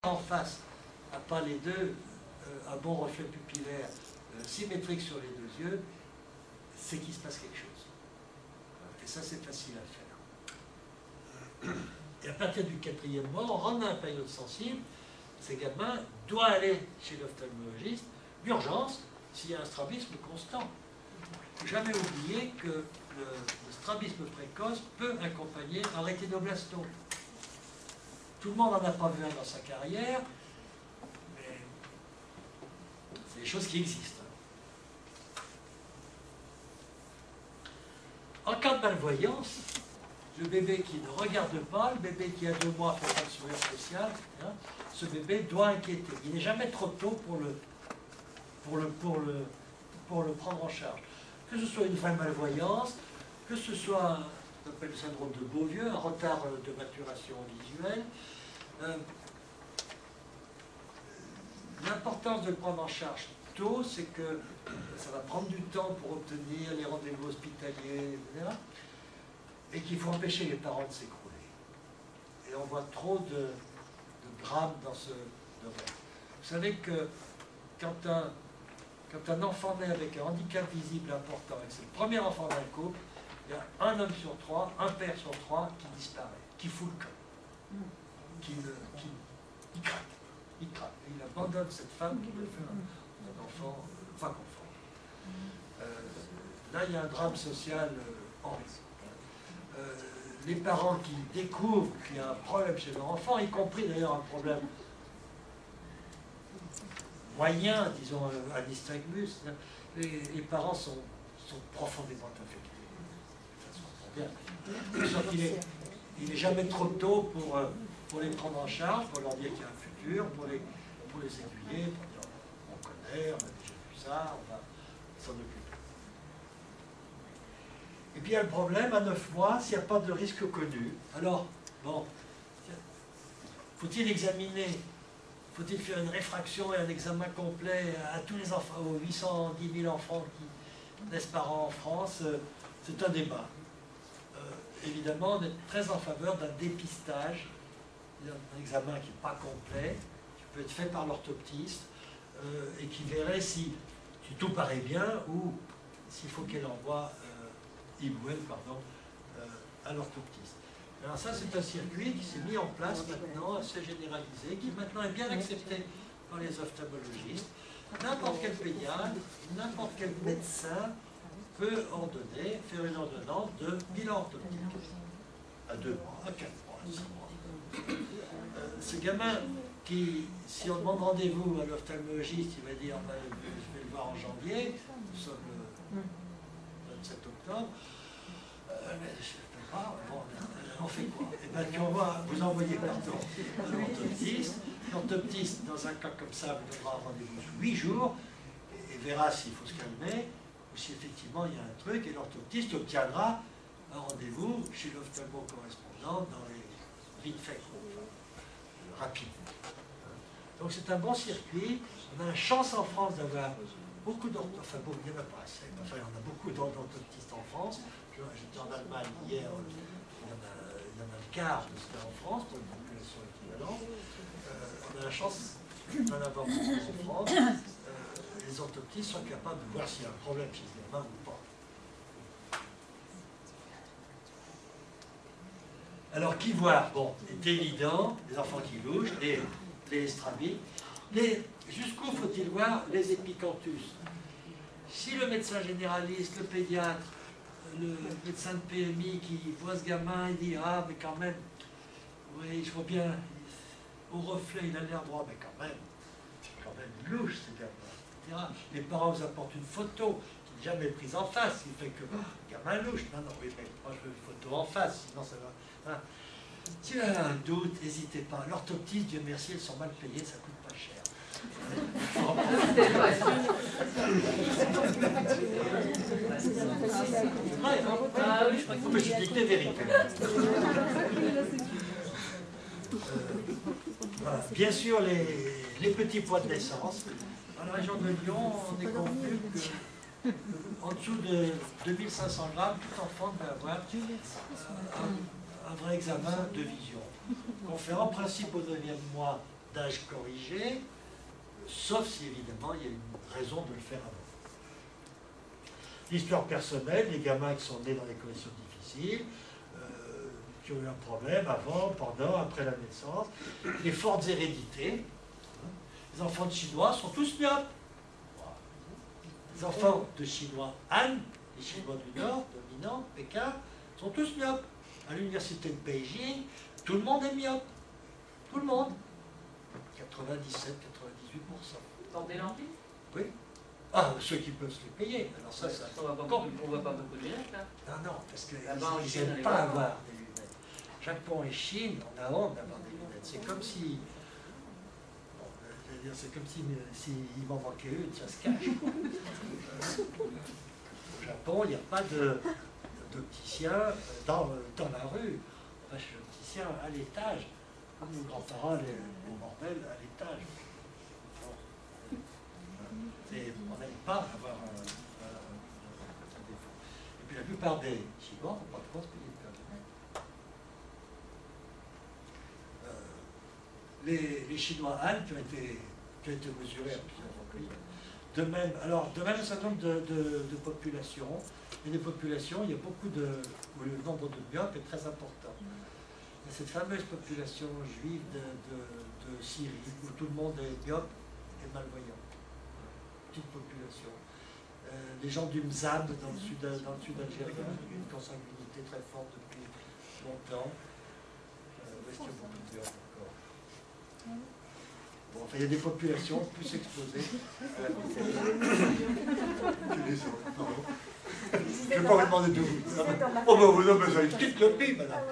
en face n'a pas les deux, un bon reflet pupillaire symétrique sur les deux yeux, c'est qu'il se passe quelque chose. Et ça, c'est facile à faire. Et à partir du 4e mois, on rentre dans la période sensible. Ces gamins doivent aller chez l'ophtalmologiste d'urgence s'il y a un strabisme constant. Il ne faut jamais oublier que le strabisme précoce peut accompagner un rétinoblastome. Tout le monde n'en a pas vu un dans sa carrière, mais c'est des choses qui existent. En cas de malvoyance, le bébé qui ne regarde pas, le bébé qui a 2 mois fait pas de sourire spécial, hein, ce bébé doit inquiéter. Il n'est jamais trop tôt pour le prendre en charge. Que ce soit une vraie malvoyance, que ce soit on appelle le syndrome de Beauvieux, un retard de maturation visuelle. L'importance de le prendre en charge tôt, c'est que ça va prendre du temps pour obtenir les rendez-vous hospitaliers, etc. Et qu'il faut empêcher les parents de s'écrouler. Et on voit trop de drames dans ce domaine. Vous savez que quand un enfant naît avec un handicap visible important, et que c'est le premier enfant d'un couple, il y a un homme sur 3, un père sur 3 qui disparaît, qui fout le camp, qui craque, il craque. Et il abandonne cette femme qui veut faire un enfant, enfin enfant. Là, il y a un drame social en risque. Les parents qui découvrent qu'il y a un problème chez leur enfant, y compris d'ailleurs un problème moyen, disons un nystagmus, les parents sont profondément affectés. Il n'est jamais trop tôt pour les prendre en charge, pour leur dire qu'il y a un futur, pour les aiguiller, pour dire on connaît, on a déjà vu ça, on va s'en occuper. Et puis il y a le problème, à 9 mois, s'il n'y a pas de risque connu, alors, bon, faut-il examiner, faut-il faire une réfraction et un examen complet à tous les enfants, aux 810 000 enfants qui naissent par an en France? C'est un débat. Évidemment, on est très en faveur d'un dépistage, un examen qui n'est pas complet, qui peut être fait par l'orthoptiste, et qui verrait si tout paraît bien ou s'il faut qu'elle envoie à l'orthoptiste. Alors ça, c'est un circuit qui s'est mis en place maintenant, assez généralisé, qui maintenant est bien accepté par les ophtalmologistes. N'importe quel pédiatre, n'importe quel médecin peut ordonner, faire une ordonnance de bilan orthoptique à 2 mois, à 4 mois, à 6 mois. Ce gamin qui, si on demande rendez-vous à l'ophtalmologiste, il va dire ben, je vais le voir en janvier, nous sommes le 27 octobre, mais je ne peux pas, bon, on fait quoi? Eh bien, vous envoyez pardon à l'orthoptiste. L'orthoptiste, dans un cas comme ça, vous donnera un rendez-vous sous 8 jours et verra s'il faut se calmer ou si effectivement il y a un truc, et l'orthoptiste obtiendra un rendez-vous chez l'ophtalmo correspondant dans les vite fait, enfin, rapide. Donc c'est un bon circuit. On a la chance en France d'avoir beaucoup d'orthoptistes, enfin bon, il n'y en a pas assez, enfin il y en a beaucoup d'orthoptistes en France. J'étais en Allemagne hier, il y en a le quart de ce qu'il y a en France, pour une population équivalente. On a la chance d'en avoir beaucoup en France. Les orthoptistes sont capables de voir s'il y a un problème chez les gamins ou pas. Alors, qui voir? Bon, c'est évident, les enfants qui louchent, les strabismes. Jusqu'où faut-il voir les épicanthus? Si le médecin généraliste, le pédiatre, le médecin de PMI qui voit ce gamin, il dit « Ah, mais quand même, oui, je vois bien, au reflet, il a l'air droit, mais quand même louche, ce gamin. » Les parents vous apportent une photo qui n'est jamais prise en face, qui fait que le gamin louche. Non, non, oui, mais moi je veux une photo en face, sinon ça va. Hein. Si vous avez un doute, n'hésitez pas. L'orthoptiste, Dieu merci, elles sont mal payées, ça coûte pas cher. Je dis des vérités. Voilà. Bien sûr, les petits poids de naissance. Dans la région de Lyon, on est convenu qu'en dessous de 2500 grammes, tout enfant peut avoir un vrai examen de vision. Qu'on fait en principe au 9e mois d'âge corrigé, sauf si évidemment il y a une raison de le faire avant. L'histoire personnelle, les gamins qui sont nés dans des conditions difficiles, qui ont eu un problème avant, pendant, après la naissance, les fortes hérédités. Les enfants de Chinois sont tous myopes. Les enfants de Chinois Han, les Chinois du Nord, dominants, Pékin, sont tous myopes. À l'université de Beijing, tout le monde est myope. Tout le monde. 97, 98%. Porter lentilles? Oui. Ah, ceux qui peuvent se les payer. Alors ça, ça... On voit pas beaucoup de lunettes, là. Non, parce qu'ils Chine, n'aiment pas avoir des lunettes. Japon et Chine, on a honte d'avoir des lunettes. C'est comme si... Bon, je veux dire, c'est comme si il m'en manquait une, ça se cache. Au Japon, il n'y a pas d'opticien dans la rue. On va chez l'opticien à l'étage. Nos grands-parents, les mortels, à l'étage. On n'aime pas avoir un défaut. Et puis la plupart des Chinois n'ont pas de quoi se payer de lunettes. Les Chinois Han qui ont été mesurés à plusieurs reprises. De même un certain nombre de populations. Et des populations, il y a beaucoup où le nombre de myopes est très important. Il y a cette fameuse population juive de Syrie, où tout le monde est myope et malvoyant. Petite population. Les gens du Mzab dans le sud algérien, une consanguinité très forte depuis longtemps. Où est-ce qu'il y a beaucoup de myopes encore? Bon, enfin, il y a des populations plus exposées à la que les autres. Pardon. Je ne vais pas vous demander de vous. Oh, ben vous avez besoin d'une petite copie, madame.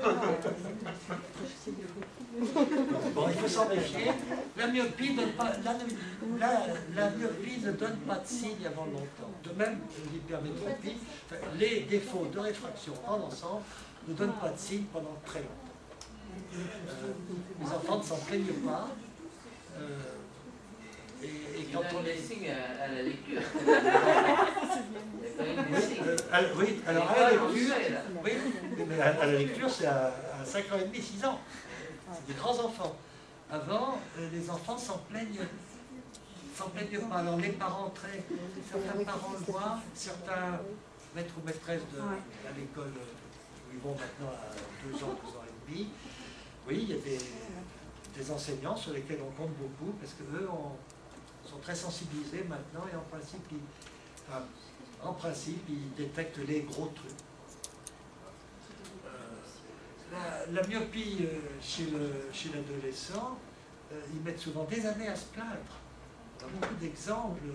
Bon, il faut s'en méfier. La myopie, la myopie ne donne pas de signe avant longtemps. De même, l'hypermétropie, les défauts de réfraction en ensemble ne donnent pas de signe pendant très longtemps. Les enfants ne s'en plaignent pas. Et quand on les signes à la lecture. Oui, alors à la lecture, oui, mais à la lecture, c'est à 5 ans et demi, 6 ans. C'est des grands enfants. Avant, les enfants s'en plaignent pas. Alors les parents, certains parents le voient, certains maîtres ou maîtresses à l'école où ils vont maintenant à 2 ans, 2 ans et demi. Oui, il y a des enseignants sur lesquels on compte beaucoup parce qu'eux sont très sensibilisés maintenant et en principe, ils détectent les gros trucs. La myopie chez l'adolescent, ils mettent souvent des années à se plaindre. Il y a beaucoup d'exemples.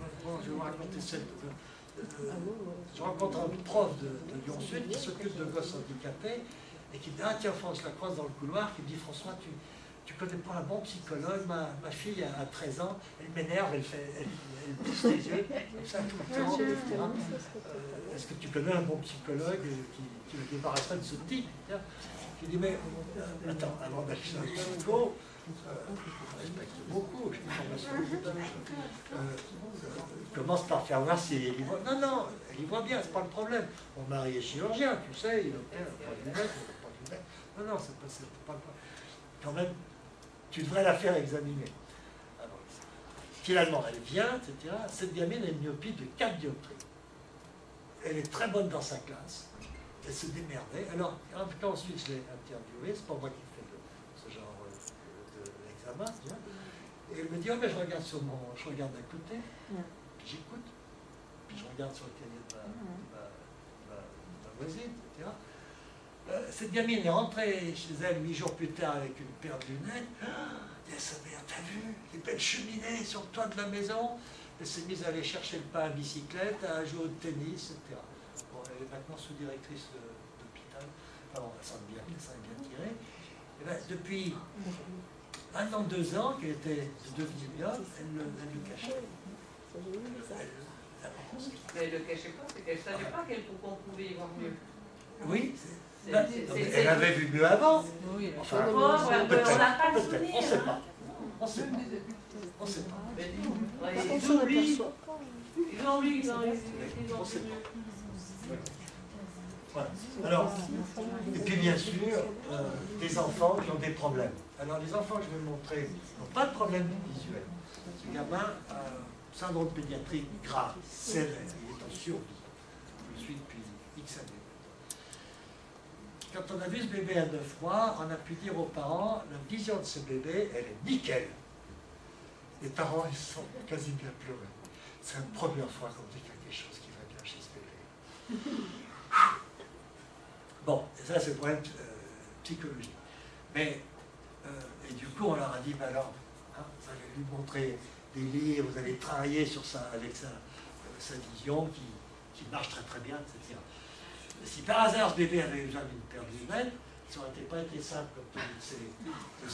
Je vais vous raconter je rencontre un prof de Lyon Sud qui s'occupe de gosses handicapés et qui dit « Ah tiens, je la croise dans le couloir », qui me dit « François, tu connais pas un bon psychologue, ma fille a 13 ans, elle m'énerve, elle pousse les yeux, comme ça tout le temps, etc. Est-ce que tu connais un bon psychologue qui me débarrasserait de ce type ?» Je lui dis « Mais attends, avant d'aller chez un psycho, je respecte beaucoup, j'ai une formation, commence par faire voir si elle y voit. Non, elle y voit bien, c'est pas le problème. Mon mari est chirurgien, tu sais, il opère, pas de lunettes, pas de lunettes. Non, c'est pas le problème. Quand même, tu devrais la faire examiner. Alors, finalement, elle vient, etc. Cette gamine a une myopie de 4 dioptries. Elle est très bonne dans sa classe. Elle se démerdait. Alors, quand ensuite je l'ai interviewée, c'est pas moi qui fais ce genre d'examen, et elle me dit, oh, mais je regarde à côté, puis j'écoute, puis je regarde sur le cahier de ma voisine, etc. Cette gamine est rentrée chez elle 8 jours plus tard avec une paire de lunettes. Elle dit, sa mère, t'as vu les belles cheminées sur le toit de la maison? Elle s'est mise à aller chercher le pain à bicyclette, à jouer au tennis, etc. Bon, elle est maintenant sous-directrice d'hôpital. Alors, ça est bien tiré. Et bien, depuis 1 an, 2 ans qu'elle était devenue myope, elle le cachait. Mais elle ne le cachait pas, c'est qu'elle ne savait pas qu'on pouvait y voir mieux. Oui, elle avait vu mieux avant. Oui, enfin, peut-être, on n'a pas le souvenir. On ne sait pas. On ne sait pas. On ne sait pas. Ils oublient. Ils oublient. On ne sait pas. Voilà. Alors, et puis bien sûr, des enfants qui ont des problèmes. Alors les enfants que je vais montrer n'ont pas de problème visuel. Ce gamin a un syndrome pédiatrique grave, sévère, il est en survie. Je le suis depuis X années. Quand on a vu ce bébé à 9 mois, on a pu dire aux parents, la vision de ce bébé, elle est nickel. Les parents, ils sont quasi bien pleurés. C'est la première fois qu'on dit qu'il y a quelque chose qui va bien chez ce bébé. Bon, et ça c'est le problème psychologique. Mais, et du coup, on leur a dit, ben alors, hein, vous allez lui montrer des livres, vous allez travailler sur ça, avec sa vision qui marche très très bien, etc. Si par hasard ce bébé avait besoin d'une paire de lunettes, ça n'aurait pas été simple comme toutes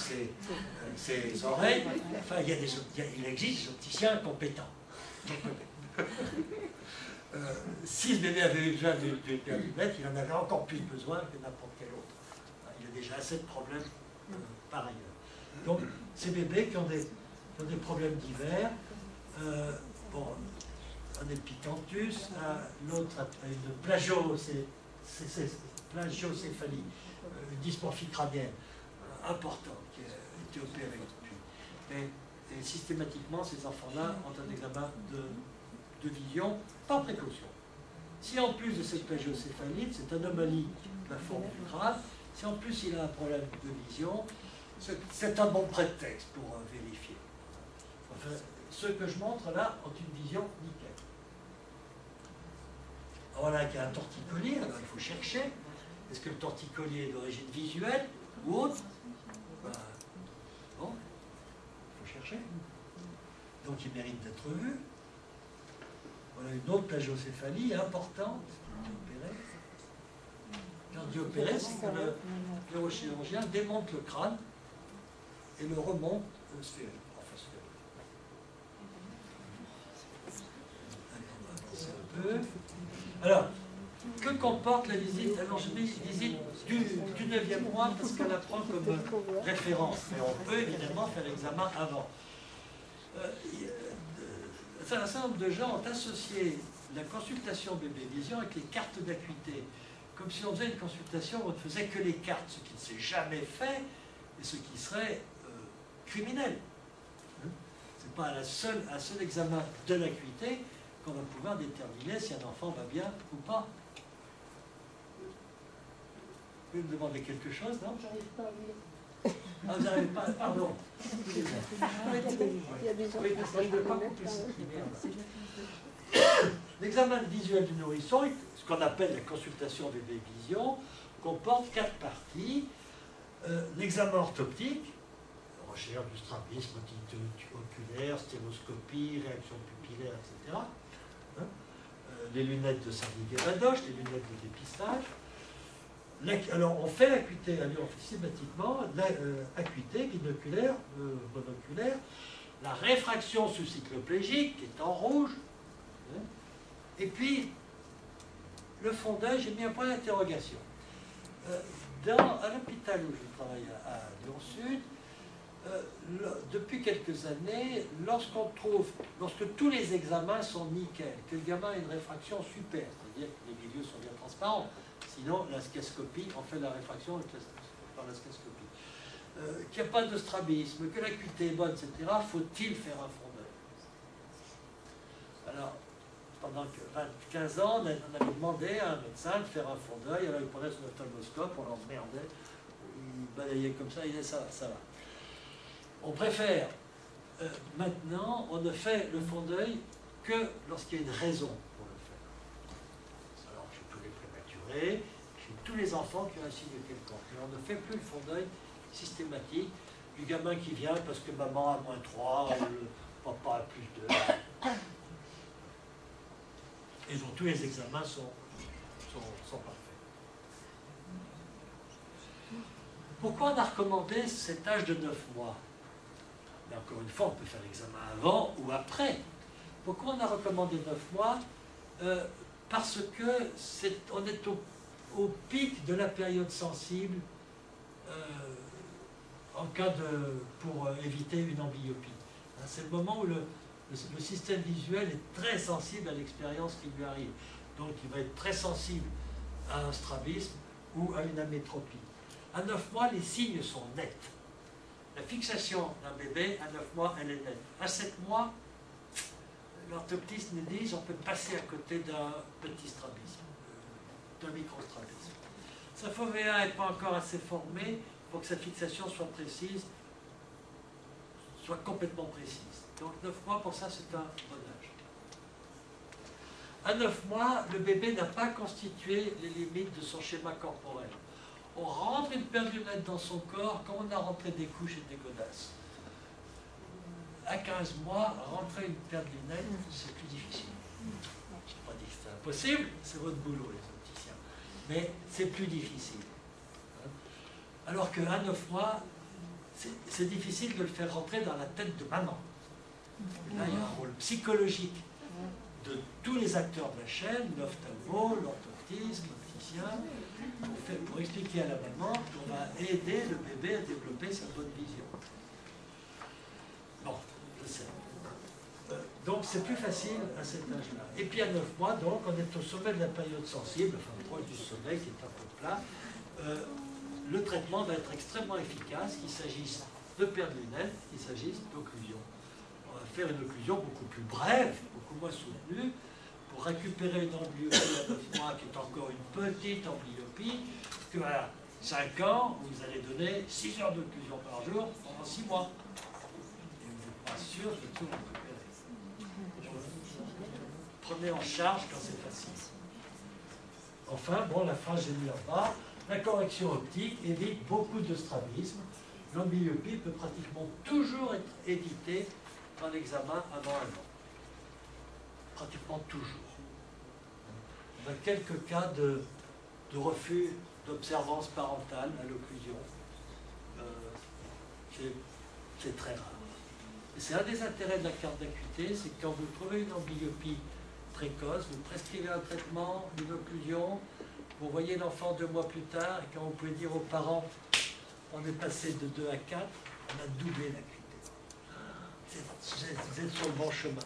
ses oreilles. Enfin, il existe des opticiens compétents. Si ce bébé avait besoin d'une paire de lunettes, il en avait encore plus besoin que n'importe quel autre. Il a déjà assez de problèmes par ailleurs. Donc, ces bébés qui ont des problèmes divers, bon, un épicanthus, l'autre a une plagiocéphalie, une dysmorphie crânienne importante qui a été opérée depuis. Et systématiquement, ces enfants-là ont un examen de vision par précaution. Si en plus de cette plagiocéphalie, cette anomalie de la forme du crâne, si en plus il a un problème de vision, c'est un bon prétexte pour vérifier. Enfin, ceux que je montre là ont une vision nickel. Voilà qu'il y a un torticolis, alors il faut chercher. Est-ce que le torticolis est d'origine visuelle ou autre? Bon, il faut chercher. Donc il mérite d'être vu. Voilà une autre plagiocéphalie importante qui est opérée. Quand on dit opérée, c'est que le neurochirurgien démonte le crâne et le remonte sphérique. Enfin, sphérique. Allez, on va avancer un peu. Alors, que comporte la visite? Alors, je dis visite du 9e mois parce qu'elle la prend comme référence, mais on peut évidemment faire l'examen avant. Un certain nombre de gens ont associé la consultation bébé vision avec les cartes d'acuité, comme si on faisait une consultation où on ne faisait que les cartes, ce qui ne s'est jamais fait et ce qui serait criminel. Ce n'est pas un seul examen de l'acuité qu'on va pouvoir déterminer si un enfant va bien ou pas. Vous me demandez quelque chose, non? J'arrive pas à lire. Ah, vous n'arrivez pas, pardon. Il y a des gens Oui, parce que je ne veux pas couper ce qui merde. L'examen visuel du nourrisson, ce qu'on appelle la consultation bébé vision, comporte 4 parties. L'examen orthoptique, recherche du strabisme, otite oculaire, stéroscopie, réaction pupillaire, etc. Les lunettes de Sardigue-Badoche, les lunettes de dépistage. Alors, on fait l'acuité, on fait systématiquement l'acuité binoculaire, monoculaire, la réfraction sous cycloplégique, qui est en rouge, et puis le fond d'œil, j'ai mis un point d'interrogation. À l'hôpital où je travaille à Lyon-Sud, depuis quelques années, lorsque tous les examens sont nickel, que le gamin a une réfraction super, c'est-à-dire que les milieux sont bien transparents, sinon la scascopie, on fait la réfraction par la scascopie, qu'il n'y a pas de strabisme, que l'acuité est bonne, etc., faut-il faire un fond d'œil? Alors, pendant 15 ans, on avait demandé à un médecin de faire un fond d'œil, alors il prenait son ophtalmoscope, on l'emmerdait, il balayait comme ça, il disait ça va. On préfère, maintenant, on ne fait le fond d'œil que lorsqu'il y a une raison pour le faire. Alors, chez tous les prématurés, chez tous les enfants qui ont un signe quelconque. Mais on ne fait plus le fond d'œil systématique du gamin qui vient parce que maman a -3, le papa a +2. Et donc tous les examens sont parfaits. Pourquoi on a recommandé cet âge de 9 mois? Mais encore une fois, on peut faire l'examen avant ou après. Pourquoi on a recommandé 9 mois? Parce que on est au pic de la période sensible pour éviter une amblyopie. C'est le moment où le système visuel est très sensible à l'expérience qui lui arrive. Donc il va être très sensible à un strabisme ou à une amétropie. À 9 mois, les signes sont nets. La fixation d'un bébé, à 9 mois, elle est nette. À 7 mois, l'orthoptiste nous dit on peut passer à côté d'un petit strabisme, d'un microstrabisme. Sa FOVA n'est pas encore assez formée pour que sa fixation soit précise, soit complètement précise. Donc 9 mois, pour ça, c'est un bon âge. À 9 mois, le bébé n'a pas constitué les limites de son schéma corporel. On rentre une paire de lunettes dans son corps comme on a rentré des couches et des godasses. À 15 mois, rentrer une paire de lunettes, c'est plus difficile. Je n'ai pas dit que c'est impossible, c'est votre boulot, les opticiens. Mais c'est plus difficile. Alors qu'à 9 mois, c'est difficile de le faire rentrer dans la tête de maman. Et là, il y a un rôle psychologique de tous les acteurs de la chaîne, l'ophtalmo, l'orthoptiste, l'opticien, pour expliquer à la maman qu'on va aider le bébé à développer sa bonne vision. Bon, je sais. Donc c'est plus facile à cet âge-là. Et puis à 9 mois, donc, on est au sommet de la période sensible, enfin proche du sommeil, qui est un peu plat. Le traitement va être extrêmement efficace, qu'il s'agisse de paires de lunettes, qu'il s'agisse d'occlusion. On va faire une occlusion beaucoup plus brève, beaucoup moins soutenue, pour récupérer une amblyopie à 9 mois, qui est encore une petite amblyopie, que à 5 ans, vous allez donner 6 heures d'occlusion par jour pendant 6 mois. Et vous n'êtes pas sûr de tout récupérer. Prenez en charge quand c'est facile. Enfin, bon, la phrase j'ai mis en bas. La correction optique évite beaucoup de strabisme. L'amblyopie peut pratiquement toujours être évitée dans l'examen avant un an. Pratiquement toujours. On a quelques cas de refus d'observance parentale à l'occlusion. C'est très rare. Et c'est un des intérêts de la carte d'acuité, c'est que quand vous trouvez une amblyopie précoce, vous prescrivez un traitement, une occlusion, vous voyez l'enfant 2 mois plus tard, et quand vous pouvez dire aux parents, on est passé de 2 à 4, on a doublé l'acuité. Vous êtes sur le bon chemin.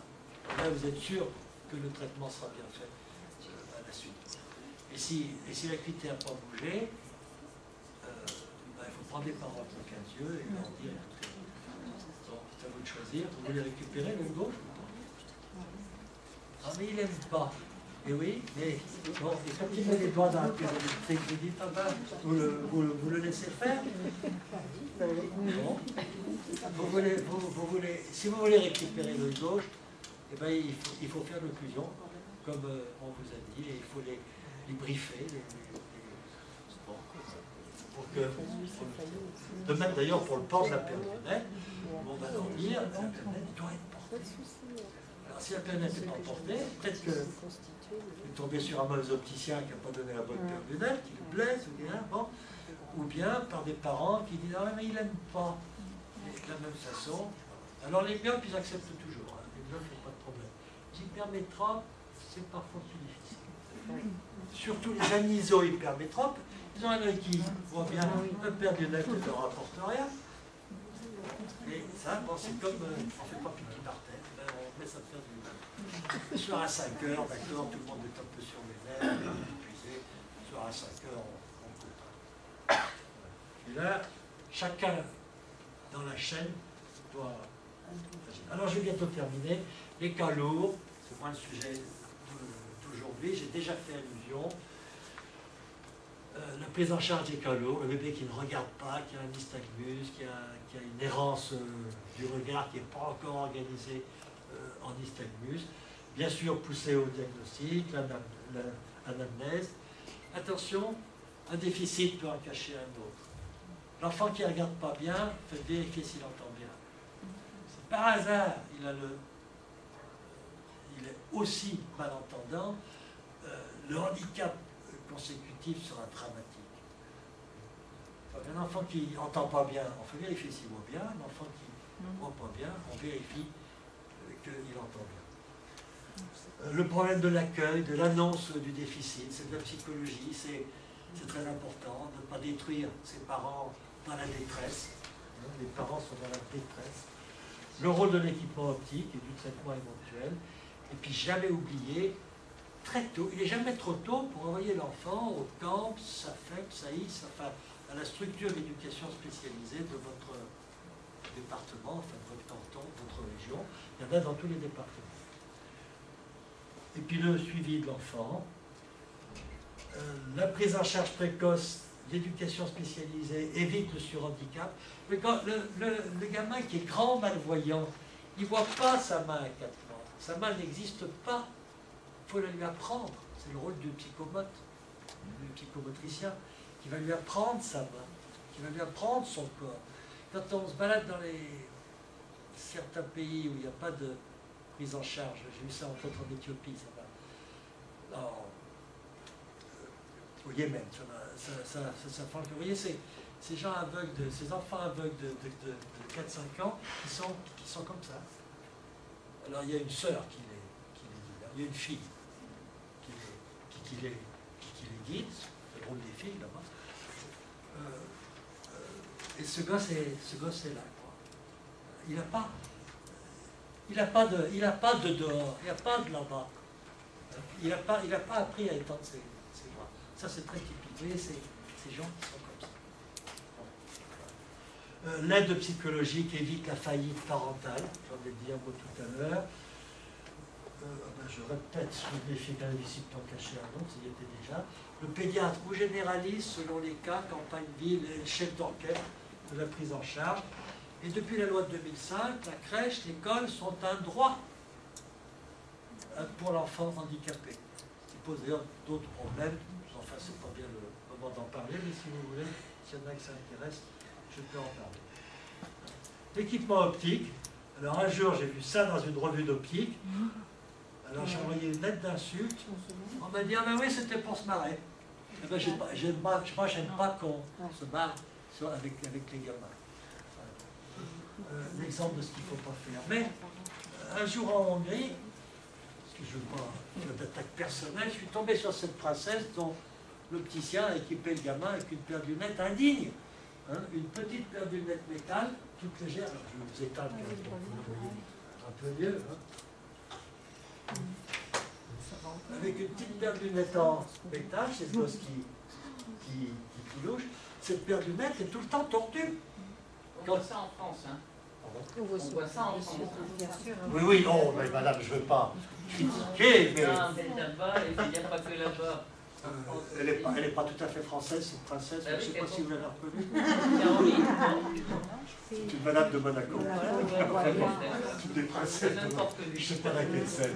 Là, vous êtes sûr que le traitement sera bien fait à la suite. Et si l'acuité n'a pas bougé, il faut prendre les parents pour 15 yeux et leur dire, donc, c'est à vous de choisir. Vous voulez récupérer le gauche? Ah, mais il n'aime pas. Et oui, mais bon, et quand il met les doigts dans la pile électrique, vous dites, ah ben, vous le laissez faire. Bon. Si vous voulez récupérer le gauche, eh ben, il faut faire l'occlusion, comme on vous a dit, et il faut les briefer, bon, pour que, de même d'ailleurs pour le port de la paire de lunettes, on va leur dire, la paire de lunettes doit être portée. Alors si la paire de lunettes n'est pas portée, peut-être que vous tombez sur un mauvais opticien qui n'a pas donné la bonne paire de lunettes, qui le blesse, ou bien par des parents qui disent, ah mais il n'aime pas. Et de la même façon, alors les myopes, ils acceptent toujours, hein. Les myopes, il n'y a pas de problème. Les hypermétropes, c'est parfois plus difficile. Surtout les aniso-hypermétropes, ils ont un œil qui voit bien une paire de lunettes qui ne leur rapporte rien. Et ça, bon, c'est comme on ne fait pas pipi par terre, on met sa paire de lunettes. Le soir à 5 heures, d'accord, tout le monde est un peu sur les nerfs, épuisé. Le soir à 5 heures, on coupe. Et là, chacun dans la chaîne doit agir. Alors, je vais bientôt terminer. Les cas lourds, c'est moins le sujet d'aujourd'hui, j'ai déjà fait allusion. La prise en charge des cas lourds, le bébé qui ne regarde pas, qui a un nystagmus, qui a une errance du regard qui n'est pas encore organisée en nystagmus. Bien sûr, pousser au diagnostic, l'anamnèse. Attention, un déficit peut en cacher un autre. L'enfant qui ne regarde pas bien, faites vérifier s'il entend bien. Si par hasard, il est aussi malentendant, le handicap consécutif sera dramatique. Un enfant qui n'entend pas bien, on fait vérifier s'il voit bien. Un enfant qui ne voit pas bien, on vérifie qu'il entend bien. Le problème de l'accueil, de l'annonce du déficit, c'est de la psychologie, c'est très important de ne pas détruire ses parents dans la détresse. Les parents sont dans la détresse. Le rôle de l'équipement optique et du traitement éventuel. Et puis jamais oublier très tôt. Il n'est jamais trop tôt pour envoyer l'enfant au camp, SAFEP, SAIS, enfin, à la structure d'éducation spécialisée de votre département, enfin de votre canton, de votre région. Il y en a dans tous les départements. Et puis le suivi de l'enfant, la prise en charge précoce, l'éducation spécialisée évite le surhandicap. Mais quand le gamin qui est grand malvoyant, il ne voit pas sa main à 4 mois. Sa main n'existe pas. Il faut la lui apprendre. C'est le rôle du psychomote, du psychomotricien, qui va lui apprendre sa main, qui va lui apprendre son corps. Quand on se balade dans certains pays où il n'y a pas de prise en charge, j'ai vu ça entre autres en Éthiopie, ça va. Au Yémen, vous voyez, ces gens aveugles, ces enfants aveugles de 4-5 ans qui sont comme ça. Alors il y a une sœur qui les guide, il y a une fille qui les guide, c'est le rôle des filles là-bas. Et ce gosse est là, quoi. Il n'a pas de dehors, il n'a pas de là-bas. Il n'a pas appris à étendre ses bras. Ça, c'est très typique. Vous voyez, ces gens qui sont comme ça. L'aide psychologique évite la faillite parentale. J'en ai dit un mot tout à l'heure. Je répète, les figures ici tant caché un autre, ça y était déjà. Le pédiatre ou généraliste, selon les cas, campagne ville et chef d'orchestre de la prise en charge. Et depuis la loi de 2005, la crèche, l'école sont un droit pour l'enfant handicapé. Ce qui pose d'ailleurs d'autres problèmes. Enfin, c'est pas bien le moment d'en parler, mais si vous voulez, s'il y en a que ça intéresse, je peux en parler. L'équipement optique. Alors un jour, j'ai vu ça dans une revue d'optique. Alors j'ai envoyé une lettre d'insulte. On m'a dit, ah ben oui, c'était pour se marrer. Eh ben, moi, j'aime pas qu'on se marre avec les gamins. L'exemple de ce qu'il ne faut pas faire. Mais un jour en Hongrie, parce que je ne veux pas faire d'attaque personnelle, je suis tombé sur cette princesse dont l'opticien a équipé le gamin avec une paire de lunettes indigne. Hein, une petite paire de lunettes métal, toute légère. Alors je vais vous éteindre pour que vous voyez un peu mieux. Hein. Avec une petite paire de lunettes en métal, c'est ce gosse qui louche. Cette paire de lunettes est tout le temps tordue. On voit ça en France, hein. On voit ça en France. Bien sûr. Oui, oui, non, mais madame, je ne veux pas critiquer, mais... Non, mais là-bas, il n'y a pas que là-bas. elle n'est pas tout à fait française, cette princesse. Je ne sais pas si vous l'avez reconnue. C'est une madame de Monaco. Toutes les princesses de Monaco. Je ne sais pas laquelle c'est.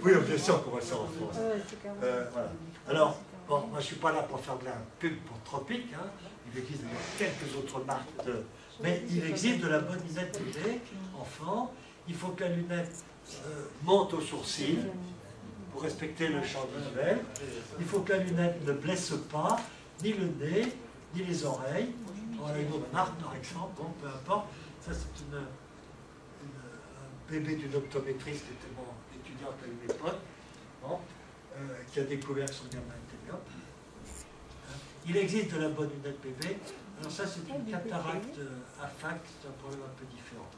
Oui, bien sûr, on voit ça en France. Voilà. Alors, bon, moi je ne suis pas là pour faire de la pub pour Tropique. Hein. Il existe quelques autres marques, mais il existe de la bonne lunette privée, enfant. Il faut que la lunette monte au sourcil pour respecter le champ visuel. Il faut que la lunette ne blesse pas ni le nez, ni les oreilles. Voilà une autre marque, par exemple, bon, peu importe. Ça, c'est un bébé d'une optométriste qui était mon étudiante à une époque, bon, qui a découvert que son gamin était bien. Il existe de la bonne lunette bébé. Alors ça, c'est une cataracte affecte, c'est un problème un peu différent.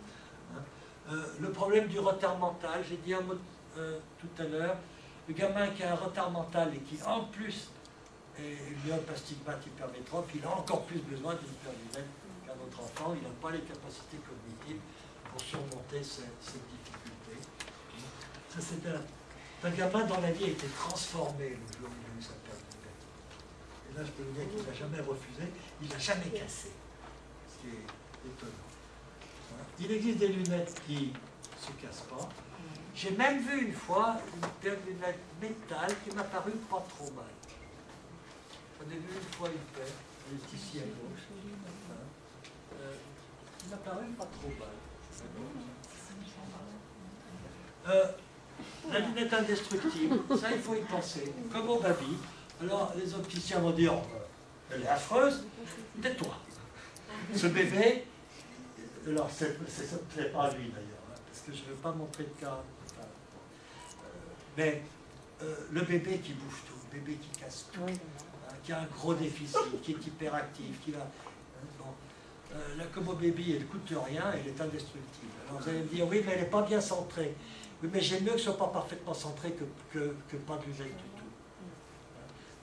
Le problème du retard mental, j'ai dit un mot tout à l'heure, le gamin qui a un retard mental et qui en plus est myope, astigmate, hypermétrope, il a encore plus besoin d'une paire de lunettes qu'un autre enfant, il n'a pas les capacités cognitives pour surmonter cette difficulté. Ça, c'est un gamin dont la vie a été transformée le jour où il a eu sa paire de lunettes. Et là, je peux vous dire qu'il n'a jamais refusé, il n'a jamais cassé, ce qui est étonnant. Voilà. Il existe des lunettes qui ne se cassent pas. J'ai même vu une fois une paire de lunettes métal qui m'a paru pas trop mal. J'en ai vu une fois une paire, elle est ici à gauche. Qui m'a paru pas trop mal. La lunette indestructible, ça il faut y penser, comme au baby. Alors les opticiens vont dire, elle est affreuse, tais-toi. Ce bébé, alors ça ne plaît pas à lui d'ailleurs, hein, parce que je ne veux pas montrer de cas. Mais le bébé qui bouffe tout, le bébé qui casse tout, qui a un gros déficit, qui est hyperactif, qui va... la Como Baby, elle ne coûte rien, elle est indestructible. Alors vous allez me dire, oui, mais elle n'est pas bien centrée. Oui, mais j'aime mieux que ce ne soit pas parfaitement centré que pas de lunettes du tout.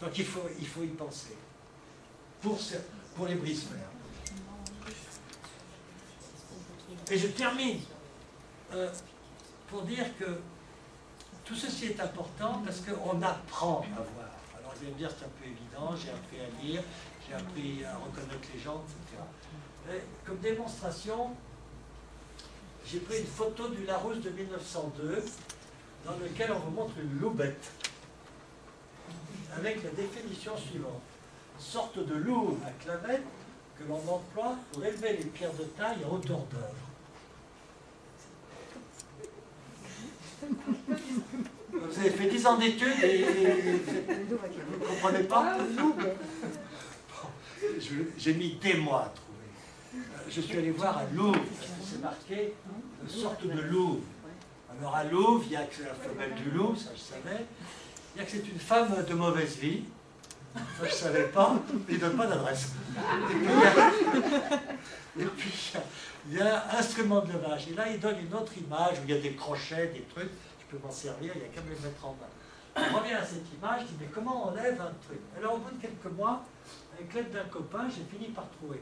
Donc il faut y penser. Pour les brise-fer. Et je termine pour dire que tout ceci est important parce qu'on apprend à voir. Alors vous allez me dire c'est un peu évident, j'ai appris à lire, j'ai appris à reconnaître les gens, etc. Et comme démonstration, j'ai pris une photo du Larousse de 1902 dans lequel on vous montre une loubette avec la définition suivante. Sorte de louve à clavette que l'on emploie pour élever les pierres de taille à hauteur d'œuvre. Vous avez fait 10 ans d'études et vous ne comprenez pas? J'ai mis des mois à trouver. Je suis allé voir à Louvre, parce que c'est marqué sorte de Louvre. Alors à Louvre, il y a que c'est la femelle du loup, ça je savais. Il y a que c'est une femme de mauvaise vie. Ça, je ne savais pas, mais il ne donne pas d'adresse. Et puis, il y a instrument de levage. Et là, il donne une autre image où il y a des crochets, des trucs. Je peux m'en servir, il n'y a qu'à me les mettre en main. Je reviens à cette image, je dis, mais comment on lève un truc? Alors, au bout de quelques mois, avec l'aide d'un copain, j'ai fini par trouver.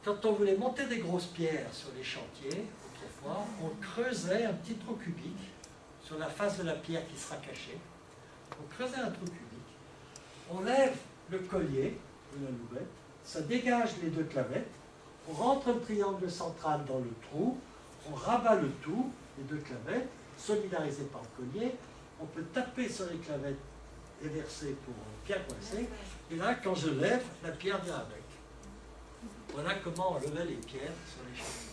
Quand on voulait monter des grosses pierres sur les chantiers, autrefois, on creusait un petit trou cubique sur la face de la pierre qui sera cachée. On creusait un trou cubique. On lève le collier de la loubette, ça dégage les deux clavettes, on rentre le triangle central dans le trou, on rabat le tout, les deux clavettes, solidarisées par le collier, on peut taper sur les clavettes et verser pour bien coincer, et là, quand je lève, la pierre vient avec. Voilà comment on levait les pierres sur les chantiers.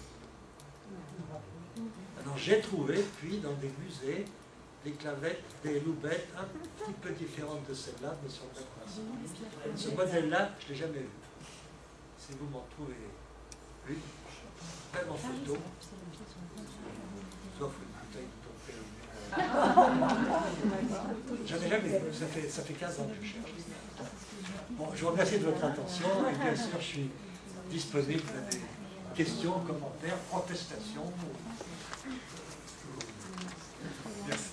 Alors j'ai trouvé, puis, dans des musées, des clavettes, des loubettes un petit peu différentes de celles-là, mais sur le principe. Ce modèle-là, je ne l'ai jamais vu. Si vous m'en trouvez une, même en photo, sauf une bouteille de j'en ai jamais vu, ça fait 15 ans que je cherche. Bon, je vous remercie de votre attention, et bien sûr, je suis disponible à des questions, commentaires, protestations. Merci.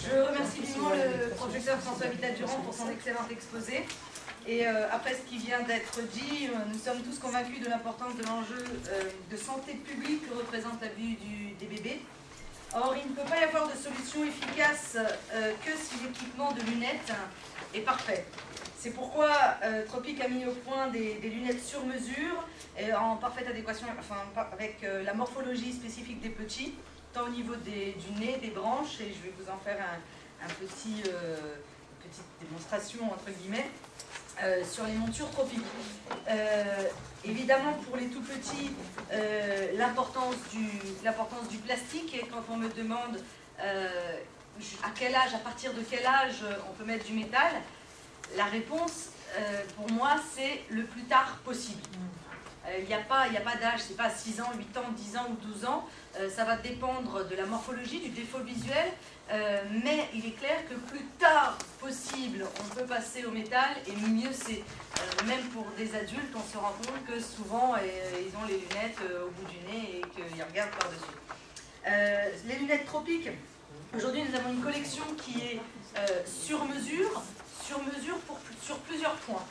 Je remercie vivement le professeur François Vittat-Durand pour son excellent exposé. Et après ce qui vient d'être dit, nous sommes tous convaincus de l'importance de l'enjeu de santé publique que représente la vue des bébés. Or, il ne peut pas y avoir de solution efficace que si l'équipement de lunettes est parfait. C'est pourquoi Tropic a mis au point des lunettes sur mesure, en parfaite adéquation avec la morphologie spécifique des petits, tant au niveau du nez, des branches, et je vais vous en faire une petite démonstration entre guillemets, sur les montures Tropic. Évidemment, pour les tout petits, l'importance du plastique, et quand on me demande à quel âge, à partir de quel âge on peut mettre du métal, la réponse, pour moi, c'est le plus tard possible. Il n'y a pas d'âge, c'est pas 6 ans, 8 ans, 10 ans ou 12 ans, ça va dépendre de la morphologie, du défaut visuel, mais il est clair que plus tard possible, on peut passer au métal, et mieux c'est. Même pour des adultes, on se rend compte que souvent, ils ont les lunettes au bout du nez et qu'ils regardent par-dessus. Les lunettes Tropic, aujourd'hui nous avons une collection qui est sur mesure sur plusieurs points.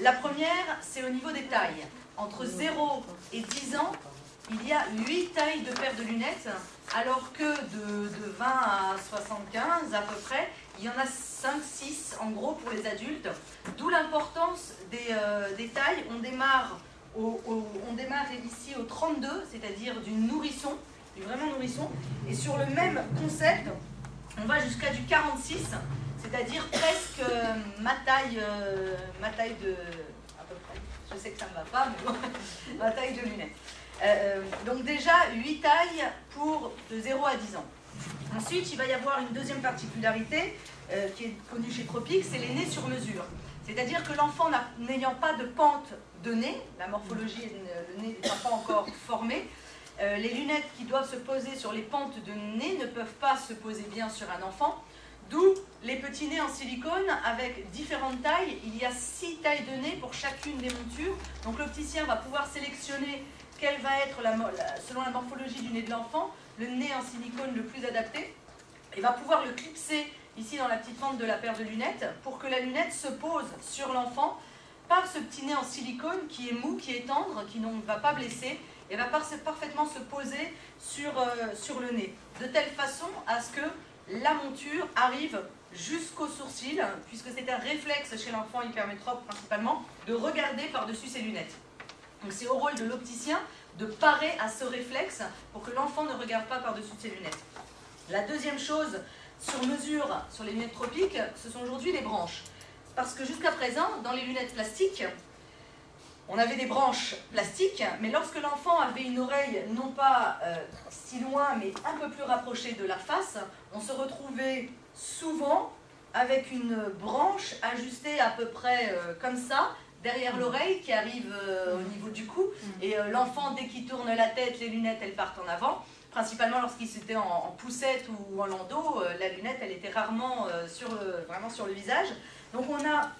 La première, c'est au niveau des tailles. Entre 0 et 10 ans, il y a 8 tailles de paires de lunettes, alors que de 20 à 75 à peu près, il y en a 5-6 en gros pour les adultes. D'où l'importance des tailles. On démarre ici au 32, c'est-à-dire du nourrisson, du vraiment nourrisson. Et sur le même concept, on va jusqu'à du 46, c'est-à-dire presque ma taille de... à peu près. Je sais que ça ne va pas, mais bon, ma taille de lunettes. Donc déjà, 8 tailles pour de 0 à 10 ans. Ensuite, il va y avoir une deuxième particularité qui est connue chez Tropic, c'est les nez sur mesure. C'est-à-dire que l'enfant n'ayant pas de pente de nez, la morphologie, le nez n'étant pas encore formé, les lunettes qui doivent se poser sur les pentes de nez ne peuvent pas se poser bien sur un enfant, d'où les petits nez en silicone avec différentes tailles. Il y a 6 tailles de nez pour chacune des montures, donc l'opticien va pouvoir sélectionner quelle va être, selon la morphologie du nez de l'enfant, le nez en silicone le plus adapté, et va pouvoir le clipser ici dans la petite fente de la paire de lunettes, pour que la lunette se pose sur l'enfant par ce petit nez en silicone qui est mou, qui est tendre, qui ne va pas blesser, et va parfaitement se poser sur le nez, de telle façon à ce que la monture arrive jusqu'au sourcil, puisque c'est un réflexe chez l'enfant hypermétrope principalement, de regarder par-dessus ses lunettes. Donc c'est au rôle de l'opticien de parer à ce réflexe pour que l'enfant ne regarde pas par-dessus ses lunettes. La deuxième chose, sur mesure, sur les lunettes tropiques, ce sont aujourd'hui les branches. Parce que jusqu'à présent, dans les lunettes plastiques, on avait des branches plastiques, mais lorsque l'enfant avait une oreille non pas si loin, mais un peu plus rapprochée de la face, on se retrouvait souvent avec une branche ajustée à peu près comme ça, derrière l'oreille, qui arrive au niveau du cou. Et l'enfant, dès qu'il tourne la tête, les lunettes, elles partent en avant. Principalement lorsqu'il était en poussette ou en landau, la lunette, elle était rarement vraiment sur le visage. Donc on a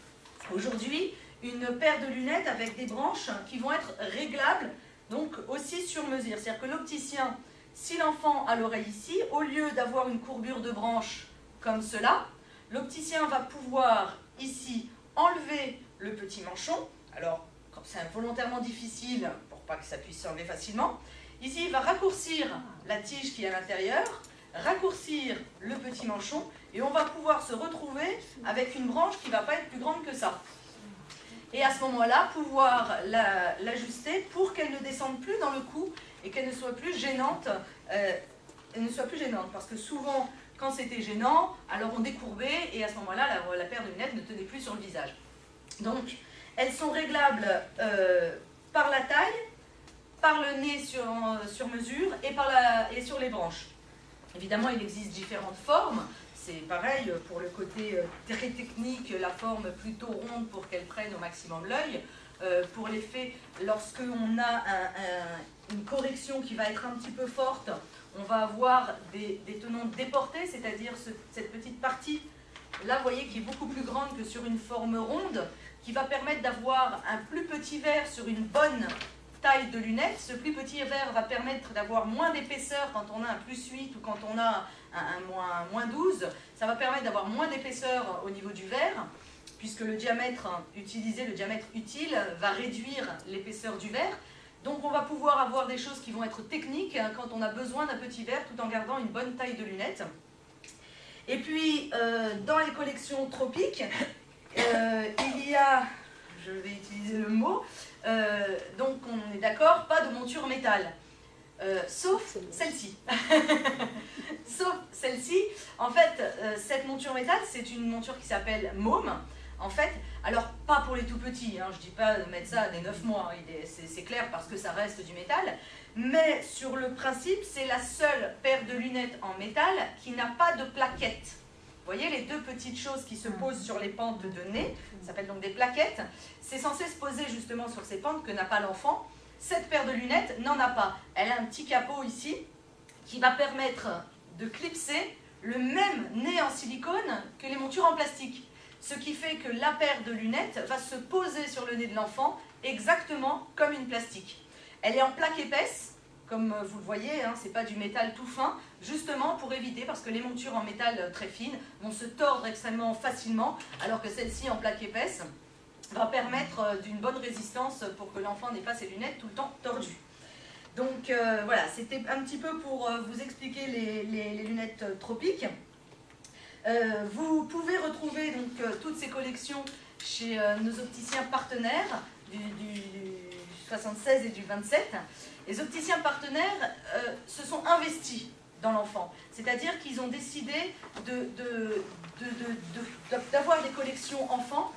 aujourd'hui une paire de lunettes avec des branches qui vont être réglables, donc aussi sur mesure. C'est-à-dire que l'opticien, si l'enfant a l'oreille ici, au lieu d'avoir une courbure de branche comme cela, l'opticien va pouvoir ici enlever le petit manchon. Alors, c'est volontairement difficile pour pas que ça puisse s'enlever facilement. Ici, il va raccourcir la tige qui est à l'intérieur, raccourcir le petit manchon, et on va pouvoir se retrouver avec une branche qui ne va pas être plus grande que ça. Et à ce moment-là, pouvoir l'ajuster pour qu'elle ne descende plus dans le cou et qu'elle ne soit plus gênante. Parce que souvent, quand c'était gênant, alors on décourbait et à ce moment-là, la paire de lunettes ne tenait plus sur le visage. Donc, elles sont réglables par la taille, par le nez sur mesure et sur les branches. Évidemment, il existe différentes formes. C'est pareil pour le côté très technique, la forme plutôt ronde pour qu'elle prenne au maximum l'œil. Pour l'effet, lorsqu'on a une correction qui va être un petit peu forte, on va avoir des tenons déportés, c'est-à-dire cette petite partie, là, vous voyez, qui est beaucoup plus grande que sur une forme ronde, qui va permettre d'avoir un plus petit verre sur une bonne taille de lunettes. Ce plus petit verre va permettre d'avoir moins d'épaisseur quand on a un +8 ou quand on a un -12. Ça va permettre d'avoir moins d'épaisseur au niveau du verre, puisque le diamètre utilisé, le diamètre utile, va réduire l'épaisseur du verre. Donc on va pouvoir avoir des choses qui vont être techniques quand on a besoin d'un petit verre tout en gardant une bonne taille de lunettes. Et puis dans les collections tropiques, il y a, je vais utiliser le mot, donc on est d'accord, pas de monture métal. Sauf celle-ci. Sauf celle-ci. En fait, cette monture métal, c'est une monture qui s'appelle Môme. En fait, alors pas pour les tout petits, hein, je ne dis pas de mettre ça à des 9 mois, c'est clair parce que ça reste du métal, mais sur le principe, c'est la seule paire de lunettes en métal qui n'a pas de plaquettes. Vous voyez les deux petites choses qui se posent sur les pentes de nez, ça s'appelle donc des plaquettes. C'est censé se poser justement sur ces pentes que n'a pas l'enfant. Cette paire de lunettes n'en a pas. Elle a un petit capot ici qui va permettre de clipser le même nez en silicone que les montures en plastique. Ce qui fait que la paire de lunettes va se poser sur le nez de l'enfant exactement comme une plastique. Elle est en plaque épaisse, comme vous le voyez, hein, c'est pas du métal tout fin, justement pour éviter, parce que les montures en métal très fines vont se tordre extrêmement facilement, alors que celle-ci en plaque épaisse va permettre d'une bonne résistance pour que l'enfant n'ait pas ses lunettes tout le temps tordues. Donc voilà, c'était un petit peu pour vous expliquer les lunettes tropiques. Vous pouvez retrouver donc toutes ces collections chez nos opticiens partenaires du 76 et du 27. Les opticiens partenaires se sont investis dans l'enfant, c'est-à-dire qu'ils ont décidé d'avoir des collections enfants.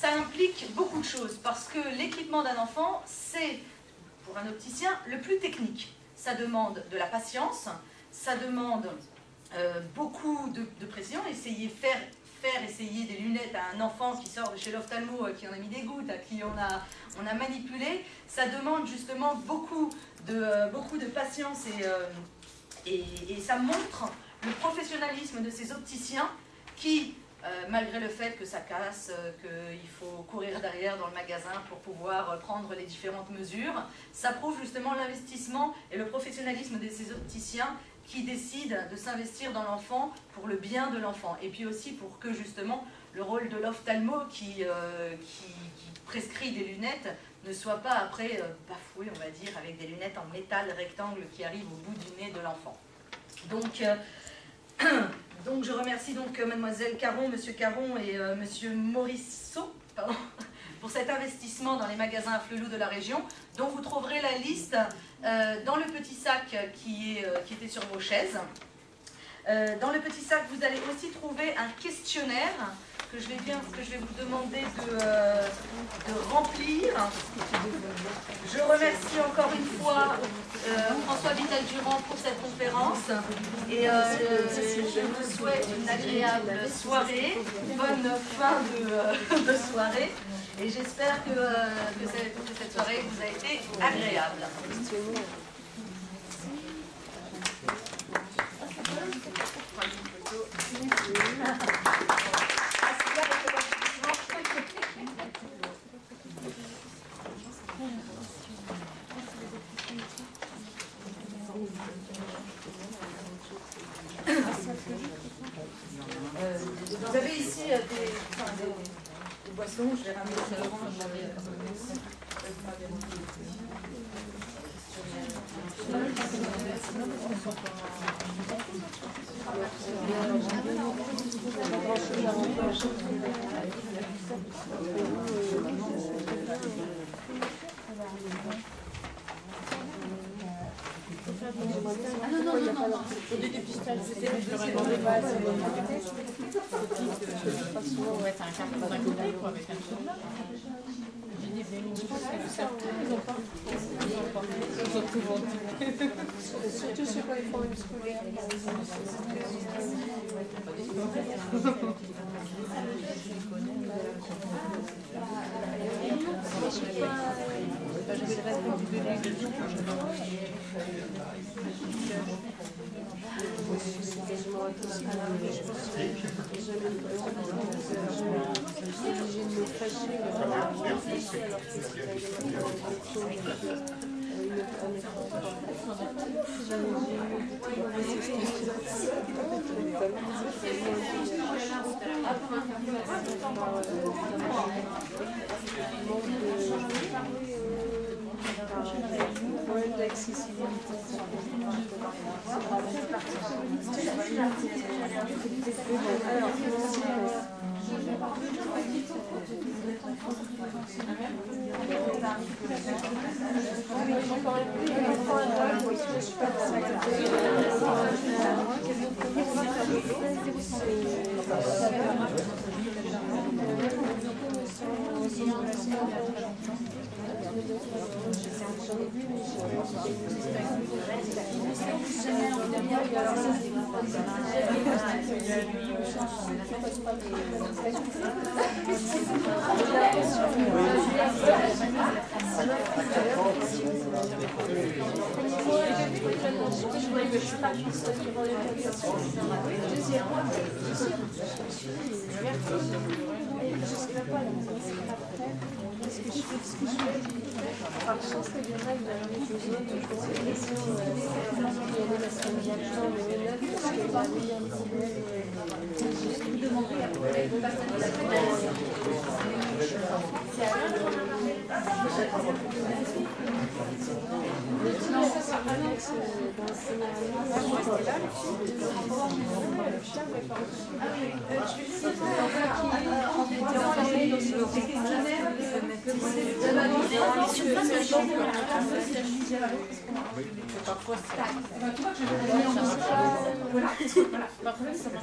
Ça implique beaucoup de choses parce que l'équipement d'un enfant, c'est pour un opticien le plus technique. Ça demande de la patience, ça demande beaucoup de précision, faire essayer des lunettes à un enfant qui sort de chez l'ophtalmo, qui en a mis des gouttes, à qui on a manipulé, ça demande justement beaucoup de patience et ça montre le professionnalisme de ces opticiens qui, malgré le fait que ça casse, qu'il faut courir derrière dans le magasin pour pouvoir prendre les différentes mesures, ça prouve justement l'investissement et le professionnalisme de ces opticiens qui décident de s'investir dans l'enfant pour le bien de l'enfant. Et puis aussi pour que justement le rôle de l'ophtalmo qui prescrit des lunettes ne soit pas après bafoué, on va dire, avec des lunettes en métal rectangle qui arrivent au bout du nez de l'enfant. Donc je remercie donc mademoiselle Caron, monsieur Caron et monsieur Morisseau, pardon, pour cet investissement dans les magasins à Flelou de la région, dont vous trouverez la liste dans le petit sac qui était sur vos chaises. Dans le petit sac, vous allez aussi trouver un questionnaire que je vais vous demander de remplir. Je remercie encore une fois François Vital-Durand pour cette conférence et je vous souhaite une agréable soirée, bonne fin de soirée et j'espère que cette soirée vous a été agréable. Vous avez ici des boissons, je vais ramener ça devant. Ah non, c'est des dépistages, c'est des bases. On va être un carton d'un côté, quoi, avec un chocolat. J'ai dit, mais ils n'ont pas. Ils ont tout vendu. Surtout sur les problèmes scolaires. J'essaierai de vous donner des trucs. C'est quasiment impossible. Je pense que j'ai jamais obligé de me fâcher alors que problème d'accessibilité.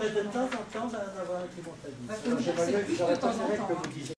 De temps en temps, d'avoir un petit montage. J'aurais préféré que vous disiez.